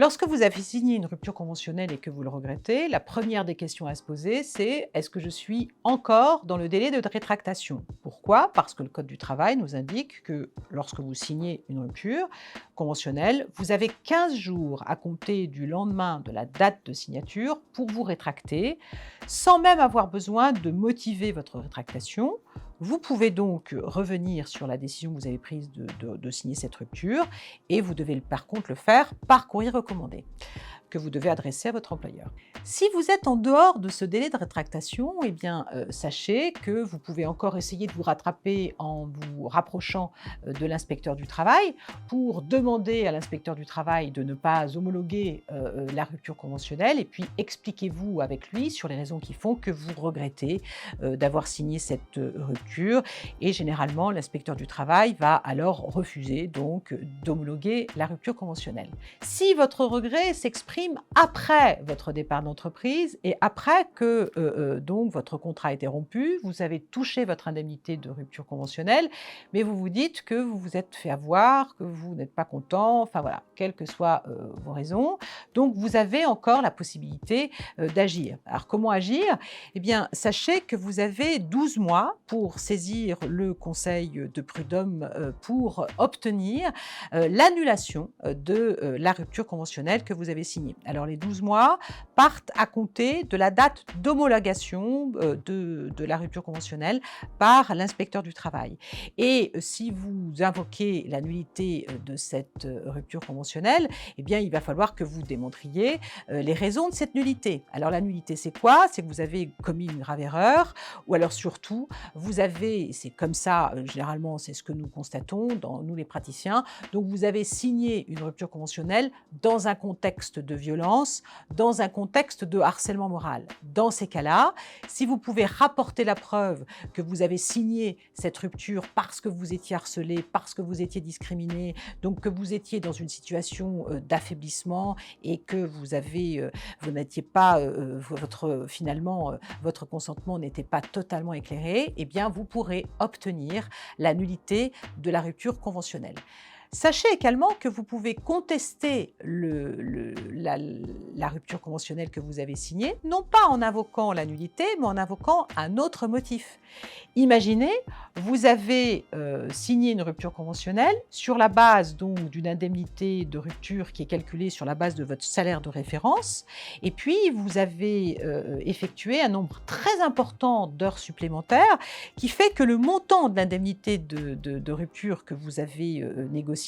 Lorsque vous avez signé une rupture conventionnelle et que vous le regrettez, la première des questions à se poser, c'est: est-ce que je suis encore dans le délai de rétractation? Pourquoi? Parce que le Code du travail nous indique que lorsque vous signez une rupture conventionnelle, vous avez 15 jours à compter du lendemain de la date de signature pour vous rétracter, sans même avoir besoin de motiver votre rétractation. Vous pouvez donc revenir sur la décision que vous avez prise de signer cette rupture et vous devez par contre le faire par courrier recommandé que vous devez adresser à votre employeur. Si vous êtes en dehors de ce délai de rétractation, eh bien, sachez que vous pouvez encore essayer de vous rattraper en vous rapprochant de l'inspecteur du travail pour demander à l'inspecteur du travail de ne pas homologuer la rupture conventionnelle et puis expliquez-vous avec lui sur les raisons qui font que vous regrettez d'avoir signé cette rupture et généralement l'inspecteur du travail va alors refuser donc d'homologuer la rupture conventionnelle. Si votre regret s'exprime après votre départ d'entreprise et après que donc votre contrat a été rompu, vous avez touché votre indemnité de rupture conventionnelle, mais vous vous dites que vous vous êtes fait avoir, que vous n'êtes pas content, enfin voilà, quelles que soient vos raisons. Donc vous avez encore la possibilité d'agir. Alors comment agir? Eh bien, sachez que vous avez 12 mois pour saisir le conseil de prud'homme pour obtenir l'annulation de la rupture conventionnelle que vous avez signée. Alors les 12 mois partent à compter de la date d'homologation de la rupture conventionnelle par l'inspecteur du travail. Et si vous invoquez la nullité de cette rupture conventionnelle, eh bien il va falloir que vous démontriez les raisons de cette nullité. Alors la nullité c'est quoi? C'est que vous avez commis une grave erreur ou alors surtout vous avez, c'est comme ça généralement c'est ce que nous constatons dans nous les praticiens, donc vous avez signé une rupture conventionnelle dans un contexte de violence, dans un contexte de harcèlement moral. Dans ces cas-là, si vous pouvez rapporter la preuve que vous avez signé cette rupture parce que vous étiez harcelé, parce que vous étiez discriminé, donc que vous étiez dans une situation d'affaiblissement et que vous n'étiez pas, finalement, votre consentement n'était pas totalement éclairé, eh bien vous pourrez obtenir la nullité de la rupture conventionnelle. Sachez également que vous pouvez contester la rupture conventionnelle que vous avez signée, non pas en invoquant la nullité, mais en invoquant un autre motif. Imaginez, vous avez signé une rupture conventionnelle sur la base donc d'une indemnité de rupture qui est calculée sur la base de votre salaire de référence, et puis vous avez effectué un nombre très important d'heures supplémentaires qui fait que le montant de l'indemnité de rupture que vous avez négocié,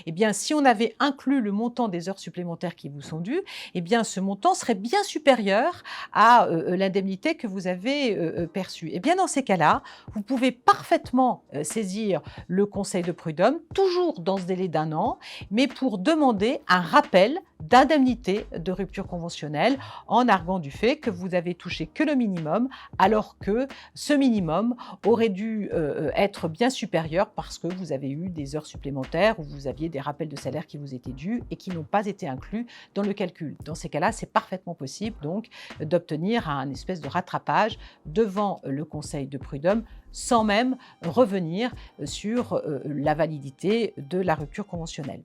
eh bien, si on avait inclus le montant des heures supplémentaires qui vous sont dues, eh bien, ce montant serait bien supérieur à l'indemnité que vous avez perçue. Et bien, dans ces cas-là, vous pouvez parfaitement saisir le conseil de prud'homme, toujours dans ce délai d'1 an, mais pour demander un rappel d'indemnité de rupture conventionnelle en arguant du fait que vous avez touché que le minimum alors que ce minimum aurait dû être bien supérieur parce que vous avez eu des heures supplémentaires ou vous aviez des rappels de salaire qui vous étaient dus et qui n'ont pas été inclus dans le calcul. Dans ces cas-là, c'est parfaitement possible donc d'obtenir un espèce de rattrapage devant le conseil de prud'homme sans même revenir sur la validité de la rupture conventionnelle.